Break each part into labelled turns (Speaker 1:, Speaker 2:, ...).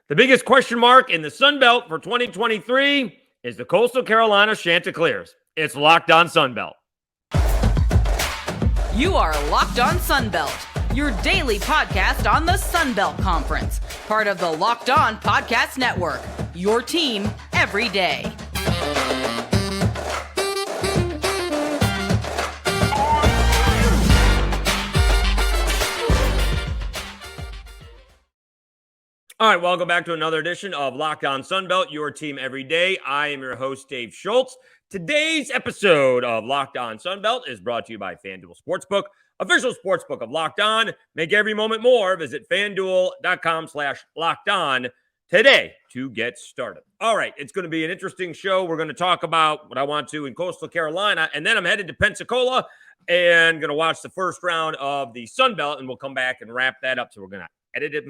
Speaker 1: The biggest question mark in the Sun Belt for 2023 is the Coastal Carolina Chanticleers. It's Locked On Sun Belt.
Speaker 2: You are Locked On Sun Belt, your daily podcast on the Sun Belt Conference, part of the Locked On Podcast Network, your team every day.
Speaker 1: All right, welcome back to another edition of Locked On Sunbelt, your team every day. I am your host, Dave Schultz. Today's episode of Locked On Sunbelt is brought to you by FanDuel Sportsbook, official sportsbook of Locked On. Make every moment more. Visit FanDuel.com/LockedOn today to get started. All right, it's going to be an interesting show. We're going to talk about what I want to in Coastal Carolina, and then I'm headed to Pensacola and going to watch the first round of the Sunbelt, and we'll come back and wrap that up. So we're going to edit it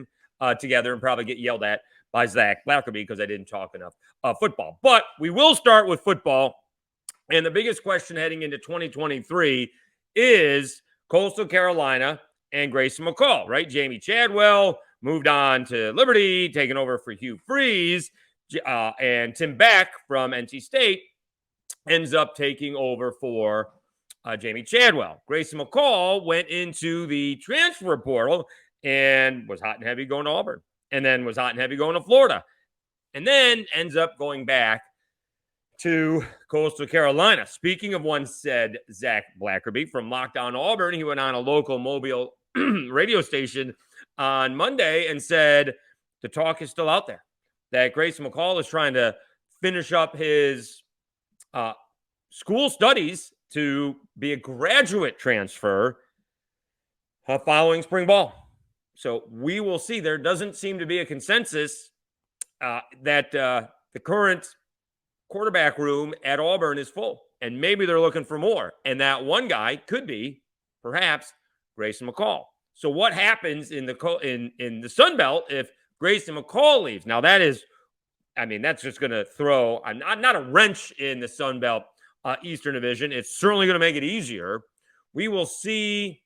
Speaker 1: together and probably get yelled at by Zach Blackerby because I didn't talk enough football. But we will start with football. And the biggest question heading into 2023 is Coastal Carolina and Grayson McCall, right? Jamie Chadwell moved on to Liberty, taking over for Hugh Freeze, and Tim Beck from NC State ends up taking over for Jamie Chadwell. Grayson McCall went into the transfer portal and was hot and heavy going to Auburn, and then was hot and heavy going to Florida, and then ends up going back to Coastal Carolina. Speaking of one said Zach Blackerby from Locked On Auburn, he went on a local mobile radio station on Monday and said the talk is still out there, that Grayson McCall is trying to finish up his school studies to be a graduate transfer following spring ball. So we will see. There doesn't seem to be a consensus that the current quarterback room at Auburn is full, and maybe they're looking for more. And that one guy could be perhaps Grayson McCall. So what happens in the Sun Belt if Grayson McCall leaves? Now that is, that's just going to throw not a wrench in the Sun Belt Eastern Division. It's certainly going to make it easier. We will see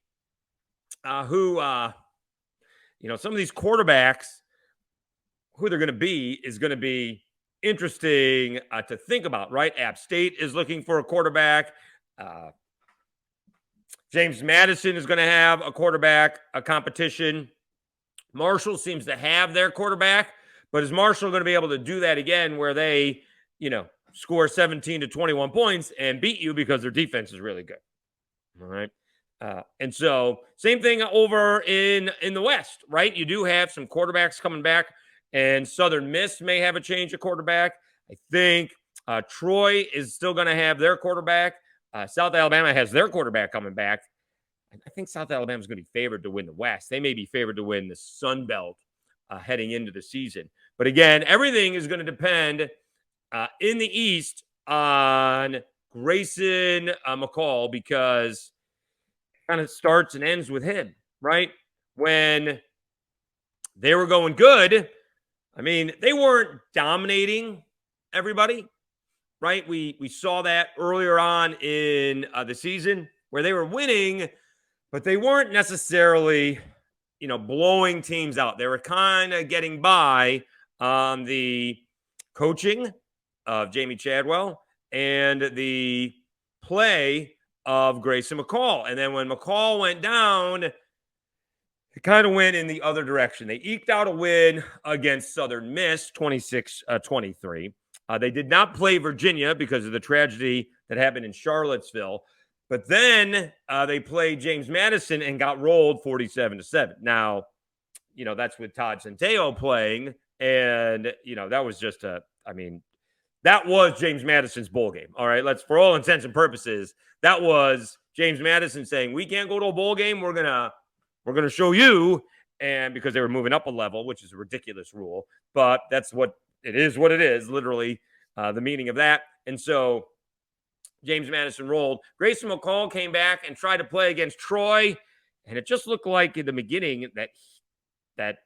Speaker 1: who. Some of these quarterbacks, who they're going to be is going to be interesting to think about, right? App State is looking for a quarterback. James Madison is going to have a quarterback, a competition. Marshall seems to have their quarterback, but is Marshall going to be able to do that again where they, score 17 to 21 points and beat you because their defense is really good? All right. And so same thing over in the West, right? You do have some quarterbacks coming back, and Southern Miss may have a change of quarterback. I think Troy is still going to have their quarterback. South Alabama has their quarterback coming back. And I think South Alabama is going to be favored to win the West. They may be favored to win the Sun Belt heading into the season. But again, everything is going to depend in the East on Grayson McCall, because kind of starts and ends with him, right? When they were going good, they weren't dominating everybody, right? We saw that earlier on in the season where they were winning, but they weren't necessarily, blowing teams out. They were kind of getting by on the coaching of Jamie Chadwell and the play of Grayson McCall. And then when McCall went down, it kind of went in the other direction. They eked out a win against Southern Miss, 26-23. They did not play Virginia because of the tragedy that happened in Charlottesville. But then they played James Madison and got rolled 47-7. Now, that's with Todd Centeio playing. And, that was just that was James Madison's bowl game. All right, for all intents and purposes, that was James Madison saying, we can't go to a bowl game. We're gonna show you. And because they were moving up a level, which is a ridiculous rule, but that's what it is, literally the meaning of that. And so James Madison rolled. Grayson McCall came back and tried to play against Troy. And it just looked like in the beginning that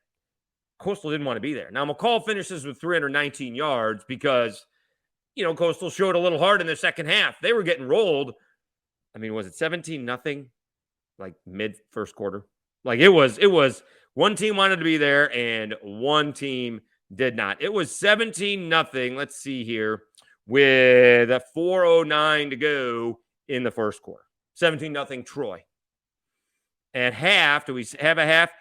Speaker 1: Coastal didn't want to be there. Now, McCall finishes with 319 yards because, Coastal showed a little hard in the second half. They were getting rolled. Was it 17-0? Like mid first quarter? It was one team wanted to be there and one team Did not. It was 17-0. Let's see here, with a 4:09 to go in the first quarter. 17-0 Troy. At half, do we have a half?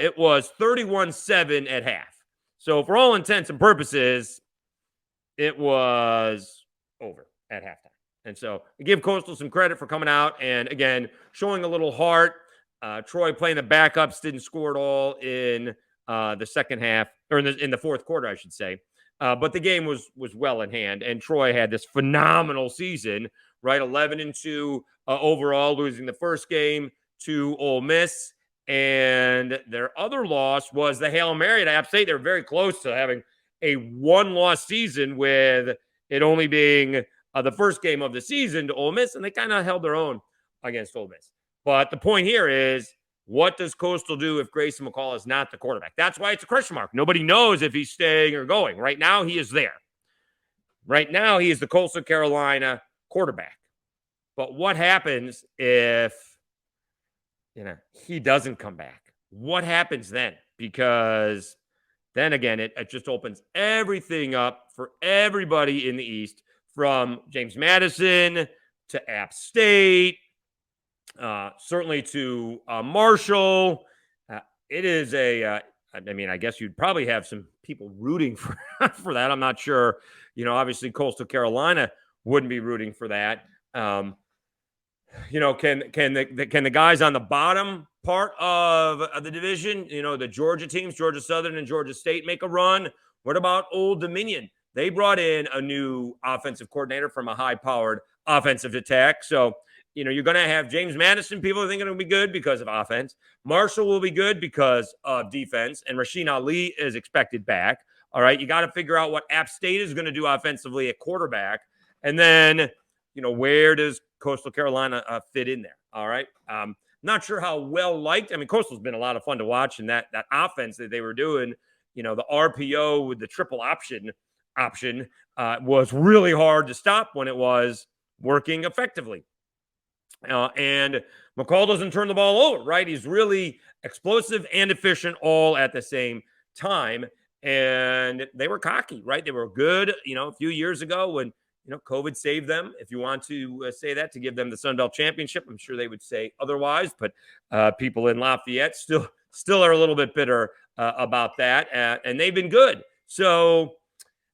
Speaker 1: It was 31-7 at half. So for all intents and purposes, it was over at halftime. And so I give Coastal some credit for coming out and, again, showing a little heart. Troy playing the backups, didn't score at all in the second half, or in the fourth quarter, I should say. But the game was well in hand, and Troy had this phenomenal season, right? 11-2 overall, losing the first game to Ole Miss. And their other loss was the Hail Mary at App State. They were very close to having a one-loss season, with it only being the first game of the season to Ole Miss, and they kind of held their own against Ole Miss. But the point here is, what does Coastal do if Grayson McCall is not the quarterback? That's why it's a question mark. Nobody knows if he's staying or going. Right now, he is there. Right now, he is the Coastal Carolina quarterback. But what happens if he doesn't come back? What happens then? Because then again, it just opens everything up for everybody in the East, from James Madison to App State, certainly to Marshall. It is I guess you'd probably have some people rooting for that. I'm not sure. Obviously Coastal Carolina wouldn't be rooting for that. Can the guys on the bottom part of the division, the Georgia teams, Georgia Southern and Georgia State, make a run? What about Old Dominion? They brought in a new offensive coordinator from a high-powered offensive attack. So, you're going to have James Madison. People are thinking it'll be good because of offense. Marshall will be good because of defense. And Rasheen Ali is expected back. All right. You got to figure out what App State is going to do offensively at quarterback. And then, where does Coastal Carolina fit in there? All right. Not sure how well liked. Coastal's been a lot of fun to watch, and that offense that they were doing, the RPO with the triple option was really hard to stop when it was working effectively. And McCall doesn't turn the ball over, right? He's really explosive and efficient all at the same time. And they were cocky, right? They were good, a few years ago when, COVID saved them. If you want to say that, to give them the Sun Belt Championship, I'm sure they would say otherwise. But people in Lafayette still are a little bit bitter about that. And they've been good. So,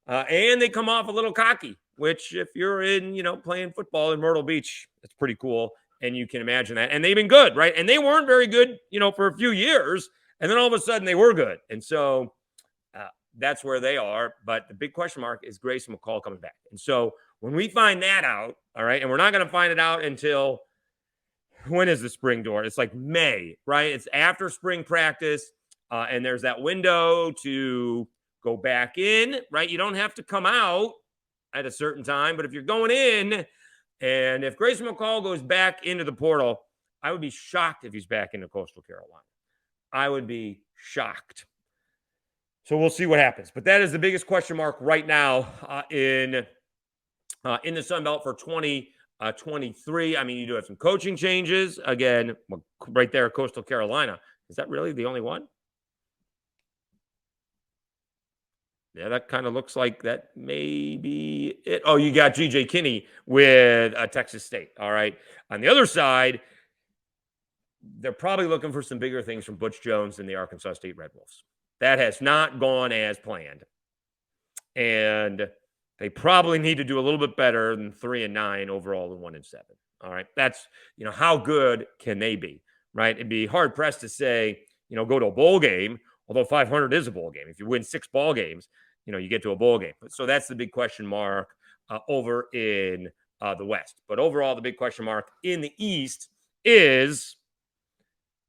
Speaker 1: and they come off a little cocky, which if you're in, playing football in Myrtle Beach, it's pretty cool. And you can imagine that. And they've been good, right? And they weren't very good, for a few years. And then all of a sudden they were good. And so that's where they are. But the big question mark is Grayson McCall coming back. And so when we find that out, all right, and we're not going to find it out until, when is the spring door? It's like May, right? It's after spring practice. And there's that window to go back in, right? You don't have to come out at a certain time, but if you're going in, and if Grayson McCall goes back into the portal, I would be shocked if he's back into Coastal Carolina. I would be shocked. So we'll see what happens. But that is the biggest question mark right now in the Sun Belt for 2023. You do have some coaching changes. Again, right there, Coastal Carolina. Is that really the only one? Yeah, that kind of looks like that may be it. Oh, you got G.J. Kinney with Texas State. All right. On the other side, they're probably looking for some bigger things from Butch Jones and the Arkansas State Red Wolves. That has not gone as planned. And they probably need to do a little bit better than 3-9 overall and 1-7. All right. That's, how good can they be, right? It'd be hard pressed to say, go to a bowl game, although 500 is a bowl game. If you win 6 ball games, you get to a bowl game. So that's the big question mark over in the West. But overall, the big question mark in the East is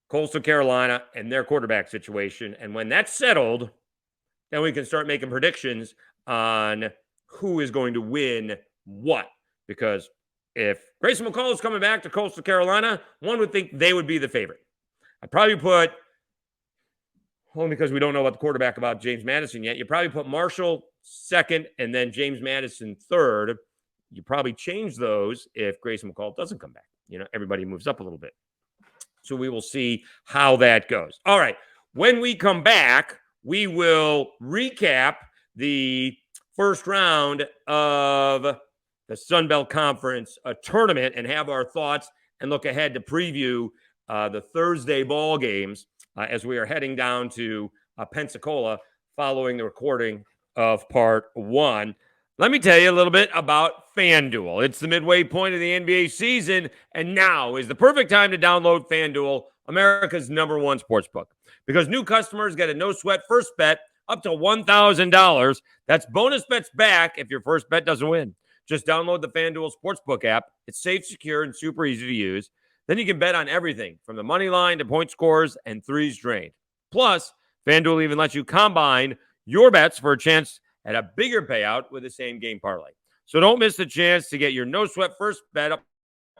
Speaker 1: Coastal Carolina and their quarterback situation. And when that's settled, then we can start making predictions on who is going to win what. Because if Grayson McCall is coming back to Coastal Carolina, one would think they would be the favorite. I'd probably put, only because we don't know about the quarterback about James Madison yet, you probably put Marshall second and then James Madison third. You probably change those if Grayson McCall doesn't come back. Everybody moves up a little bit. So we will see how that goes. All right. When we come back, we will recap the first round of the Sun Belt Conference tournament and have our thoughts and look ahead to preview the Thursday ball games as we are heading down to Pensacola following the recording of part 1. Let me tell you a little bit about FanDuel. It's the midway point of the NBA season, and now is the perfect time to download FanDuel, America's #1 sportsbook, because new customers get a no-sweat first bet up to $1,000. That's bonus bets back if your first bet doesn't win. Just download the FanDuel Sportsbook app. It's safe, secure, and super easy to use. Then you can bet on everything from the money line to point scores and threes drained. Plus, FanDuel even lets you combine your bets for a chance at a bigger payout with the same game parlay. So don't miss the chance to get your no-sweat first bet up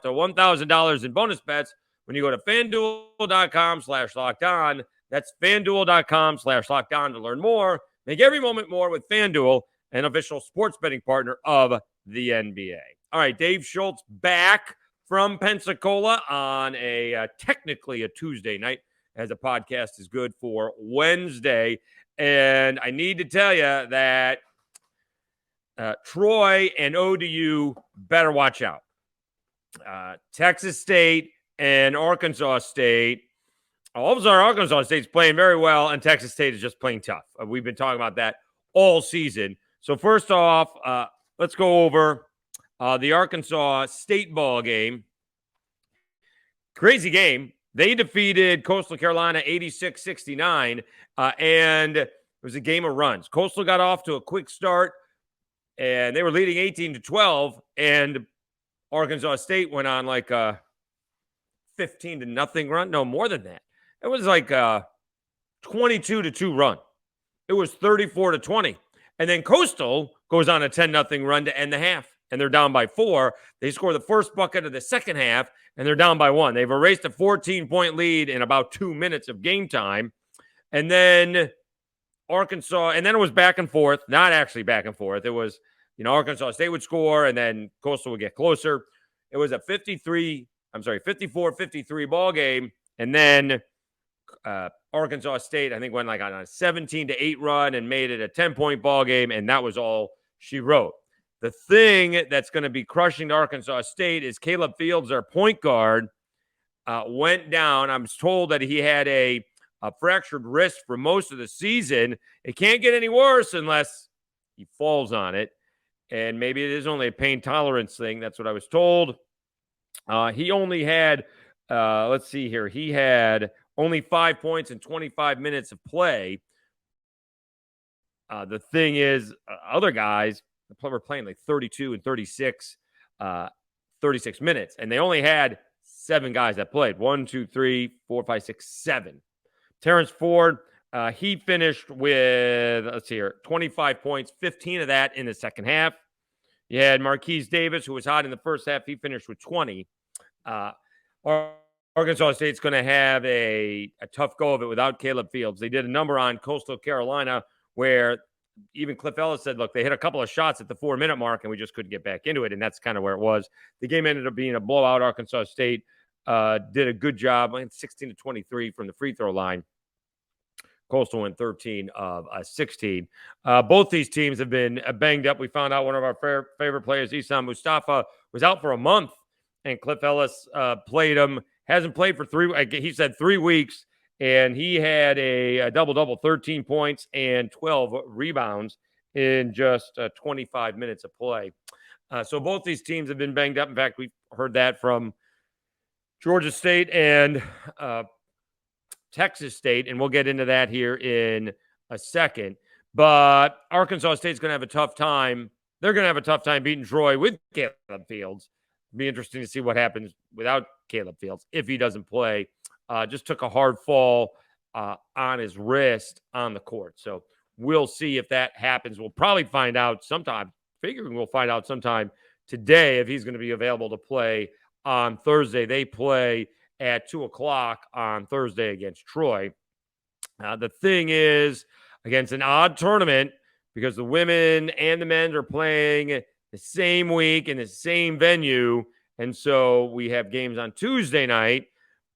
Speaker 1: to $1,000 in bonus bets when you go to FanDuel.com/lockedon. That's FanDuel.com/lockedon to learn more. Make every moment more with FanDuel, an official sports betting partner of the NBA. All right, Dave Schultz back from Pensacola on technically a Tuesday night, as a podcast is good for Wednesday. And I need to tell you that Troy and ODU better watch out. Texas State and Arkansas State. All of our Arkansas State's playing very well, and Texas State is just playing tough. We've been talking about that all season. So first off, let's go over the Arkansas State ball game. Crazy game. They defeated Coastal Carolina 86-69, and it was a game of runs. Coastal got off to a quick start, and they were leading 18-12, and Arkansas State went on like a 15-0 run. No, more than that. It was like a 22-2 run. It was 34-20. And then Coastal goes on a 10-0 run to end the half, and they're down by 4. They score the first bucket of the second half, and they're down by 1. They've erased a 14-point lead in about 2 minutes of game time. And then Arkansas, and then it was back and forth. Not actually back and forth. It was, Arkansas State would score, and then Coastal would get closer. It was a 54-53 ball game. And then Arkansas State, I think, went like on a 17-8 run and made it a 10-point ball game, and that was all she wrote. The thing that's going to be crushing Arkansas State is Caleb Fields, their point guard, went down. I'm told that he had a fractured wrist for most of the season. It can't get any worse unless he falls on it, and maybe it is only a pain tolerance thing. That's what I was told. He only had, let's see here, he had only 5 points in 25 minutes of play. The thing is, other guys were playing like 32 and 36 minutes, and they only had 7 guys that played. 1, 2, 3, 4, 5, 6, 7. Terrence Ford, he finished with, let's see here, 25 points, 15 of that in the second half. You had Marquise Davis, who was hot in the first half. He finished with 20. Arkansas State's going to have a tough go of it without Caleb Fields. They did a number on Coastal Carolina where even Cliff Ellis said, look, they hit a couple of shots at the 4-minute mark, and we just couldn't get back into it, and that's kind of where it was. The game ended up being a blowout. Arkansas State did a good job, 16-23 from the free throw line. Coastal went 13 of 16. Both these teams have been banged up. We found out one of our favorite players, Isam Mustafa, was out for a month, and Cliff Ellis played him. Hasn't played for 3 weeks, and he had a double-double, 13 points and 12 rebounds in just 25 minutes of play. So both these teams have been banged up. In fact, we've heard that from Georgia State and Texas State, and we'll get into that here in a second. But Arkansas State's going to have a tough time. They're going to have a tough time beating Troy with Caleb Fields. It'll be interesting to see what happens without Caleb Fields if he doesn't play. Just took a hard fall on his wrist on the court. So we'll see if that happens. We'll probably find out sometime. Figuring we'll find out sometime today if he's going to be available to play on Thursday. They play at 2:00 on Thursday against Troy. The thing is, against an odd tournament, because the women and the men are playing the same week in the same venue, and so we have games on Tuesday night.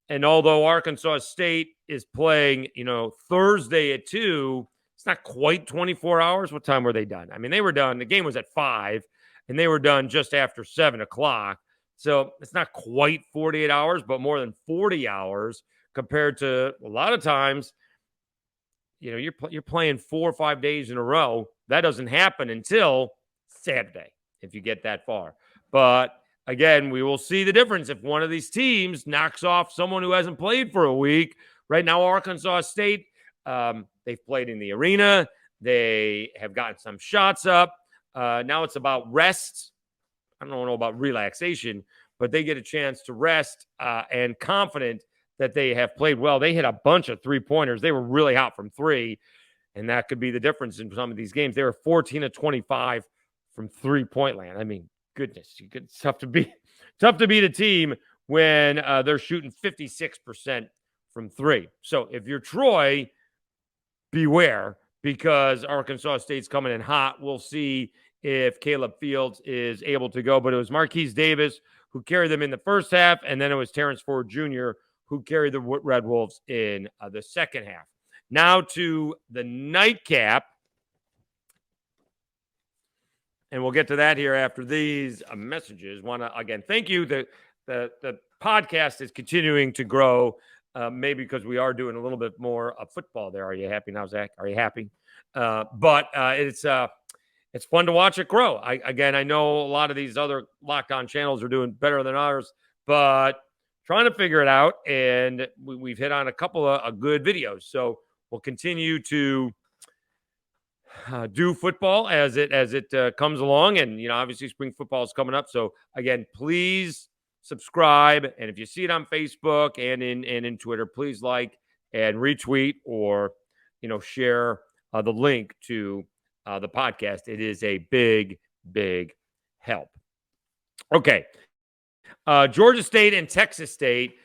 Speaker 1: And although Arkansas State is playing, Thursday at 2, not quite 24 hours. What time were they done? I mean, they were done. The game was at 5, and they were done just after 7 o'clock. So it's not quite 48 hours, but more than 40 hours compared to a lot of times. You're playing 4 or 5 days in a row. That doesn't happen until Saturday if you get that far. But again, we will see the difference if one of these teams knocks off someone who hasn't played for a week. Right now, Arkansas State, they've played in the arena. They have gotten some shots up. Now it's about rest. I don't know about relaxation, but they get a chance to rest and confident that they have played well. They hit a bunch of three-pointers. They were really hot from 3, and that could be the difference in some of these games. They were 14 of 25 from three-point land. I mean, goodness, it's tough to beat a team when they're shooting 56% from 3. So if you're Troy, beware, because Arkansas State's coming in hot. We'll see if Caleb Fields is able to go, but it was Marquise Davis who carried them in the first half, and then it was Terrence Ford Jr. who carried the Red Wolves in the second half. Now to the nightcap, and we'll get to that here after these messages. Want to, again, thank you. The podcast is continuing to grow, maybe because we are doing a little bit more of football there. Are you happy now, Zach? Are you happy? But it's fun to watch it grow. I know a lot of these other Locked On channels are doing better than ours, but trying to figure it out, and we've hit on a couple of good videos. So we'll continue to do football as it comes along, and obviously spring football is coming up. So again, please subscribe, and if you see it on Facebook and in Twitter, please like and retweet or share the link to the podcast. It is a big help. Okay. Georgia State and Texas State.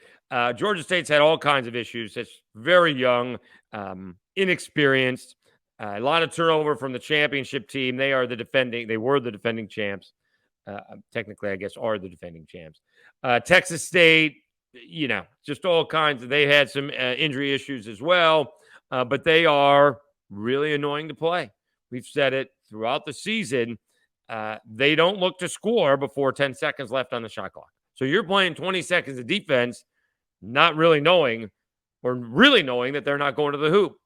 Speaker 1: Georgia State's had all kinds of issues. It's very young, inexperienced, a lot of turnover from the championship team. They were the defending champs. Technically, I guess, are the defending champs. Texas State, just all kinds of, they had some injury issues as well, but they are really annoying to play. We've said it throughout the season. They don't look to score before 10 seconds left on the shot clock. So you're playing 20 seconds of defense, not really knowing that they're not going to the hoop.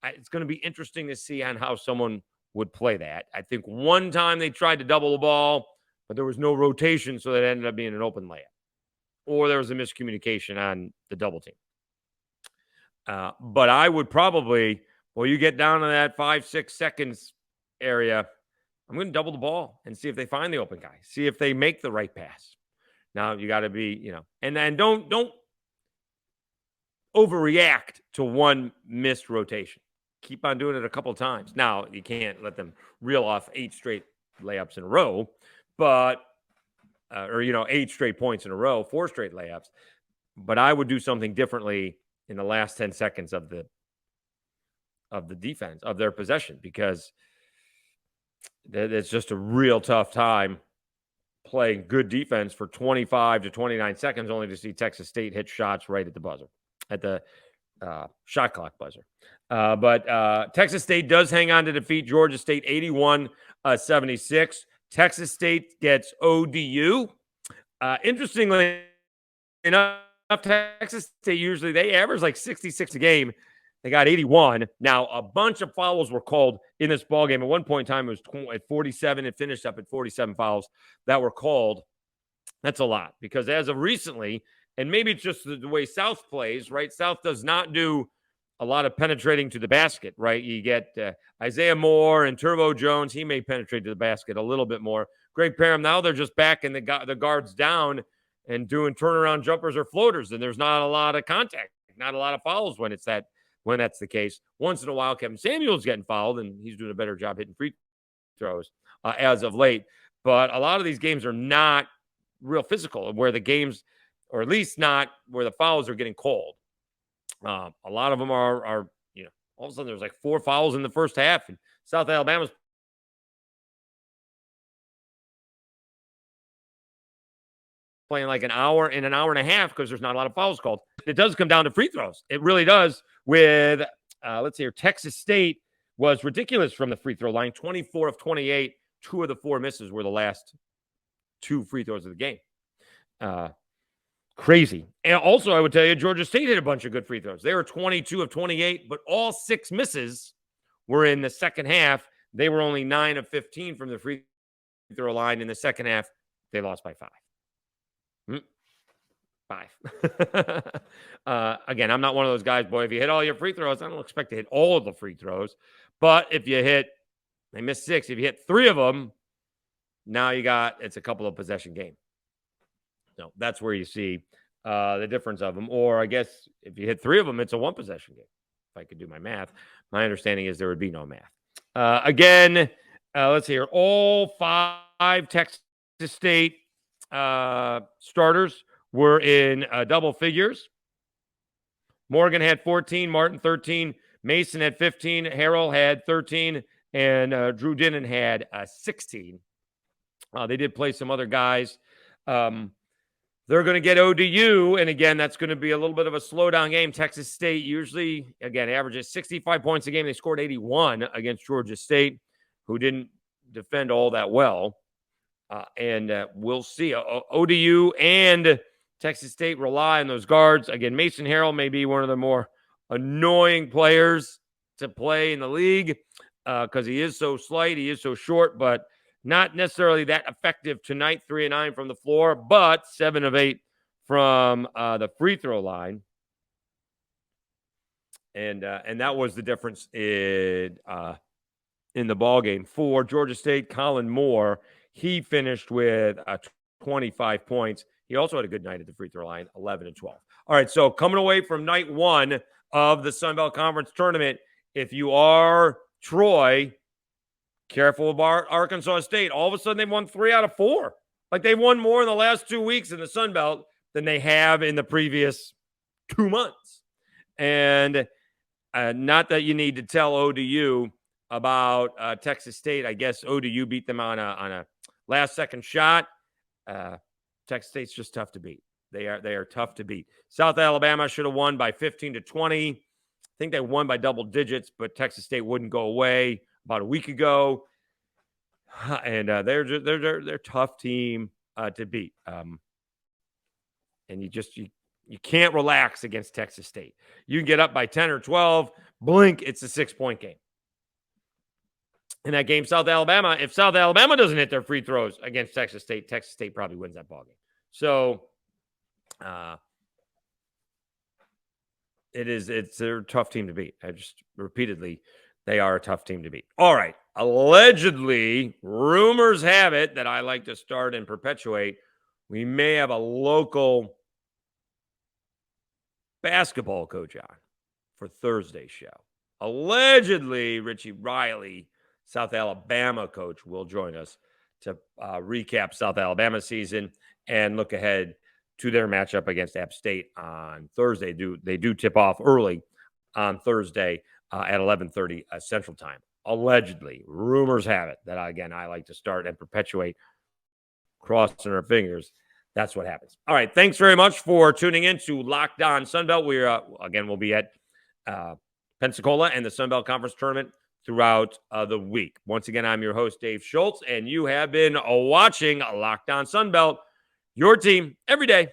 Speaker 1: It's going to be interesting to see on how someone would play that. I think one time they tried to double the ball, but there was no rotation, so that ended up being an open layup. Or there was a miscommunication on the double team. But I would probably, you get down to that 5-6 seconds area, I'm going to double the ball and see if they find the open guy, see if they make the right pass. Now you got to be, and then don't overreact to one missed rotation. Keep on doing it a couple of times. Now you can't let them reel off 8 straight layups in a row, but 8 straight points in a row, 4 straight layups. But I would do something differently in the last 10 seconds of the defense of their possession, because it's just a real tough time playing good defense for 25 to 29 seconds only to see Texas State hit shots right at the buzzer, at the shot clock buzzer. But Texas State does hang on to defeat Georgia State 81-76. Texas State gets ODU. Interestingly enough, Texas State usually they average like 66 a game. They got 81. Now, a bunch of fouls were called in this ballgame. At one point in time, it was at 47. It finished up at 47 fouls that were called. That's a lot, because as of recently, and maybe it's just the way South plays, right? South does not do a lot of penetrating to the basket, right? You get Isaiah Moore and Turbo Jones. He may penetrate to the basket a little bit more. Greg Parham, now they're just backing the guards down and doing turnaround jumpers or floaters, and there's not a lot of contact, not a lot of fouls when that's the case. Once in a while, Kevin Samuel's getting fouled, and he's doing a better job hitting free throws as of late. But a lot of these games are not real physical, where the games, or at least not where the fouls are getting called. A lot of them are all of a sudden there's like 4 fouls in the first half, and South Alabama's playing like an hour and a half because there's not a lot of fouls called. It does come down to free throws. It really does. With let's see here, Texas State was ridiculous from the free throw line. 24 of 28. 2 of the 4 misses were the last 2 free throws of the game. Crazy. And also, I would tell you, Georgia State hit a bunch of good free throws. They were 22 of 28, but all 6 misses were in the second half. They were only 9 of 15 from the free throw line. In the second half, they lost by 5. 5. Again, I'm not one of those guys, boy. If you hit all your free throws, I don't expect to hit all of the free throws. But if you hit, they missed 6. If you hit 3 of them, now it's a couple of possession game. So that's where you see the difference of them. Or I guess if you hit 3 of them, it's a 1 possession game. If I could do my math. My understanding is there would be no math. Again, let's see here. All 5 Texas State starters were in double figures. Morgan had 14, Martin 13, Mason had 15, Harrell had 13, and Drew Dinnan had 16. They did play some other guys. They're going to get ODU, and again, that's going to be a little bit of a slowdown game. Texas State usually, again, averages 65 points a game. They scored 81 against Georgia State, who didn't defend all that well. And we'll see. ODU and Texas State rely on those guards. Again, Mason Harrell may be one of the more annoying players to play in the league because he is so slight, he is so short, but not necessarily that effective tonight. 3 of 9 from the floor, but 7 of 8 from the free throw line. And that was the difference in the ball game for Georgia State. Colin Moore, he finished with 25 points. He also had a good night at the free throw line, 11 and 12. All right, so coming away from night 1 of the Sun Belt Conference tournament, if you are Troy, careful about Arkansas State. All of a sudden, they've won 3 out of 4. Like they've won more in the last 2 weeks in the Sun Belt than they have in the previous 2 months. And not that you need to tell ODU about Texas State. I guess ODU beat them on a last-second shot. Texas State's just tough to beat. They are tough to beat. South Alabama should have won by 15 to 20. I think they won by double digits, but Texas State wouldn't go away about a week ago, and they're a tough team to beat. And you can't relax against Texas State. You can get up by 10 or 12, blink, it's a 6-point game. In that game, South Alabama, if South Alabama doesn't hit their free throws against Texas State probably wins that ball game. So they're a tough team to beat. I just repeatedly, they are a tough team to beat. All right. Allegedly, rumors have it that I like to start and perpetuate. We may have a local basketball coach on for Thursday's show. Allegedly, Richie Riley, South Alabama coach, will join us to recap South Alabama season and look ahead to their matchup against App State on Thursday. They do tip off early on Thursday at 11:30 Central Time. Allegedly, rumors have it that, again, I like to start and perpetuate, crossing our fingers. That's what happens. All right, thanks very much for tuning in to Locked On Sunbelt. We'll be at Pensacola and the Sunbelt Conference Tournament throughout the week. Once again, I'm your host, Dave Schultz, and you have been watching Locked On Sunbelt, your team every day.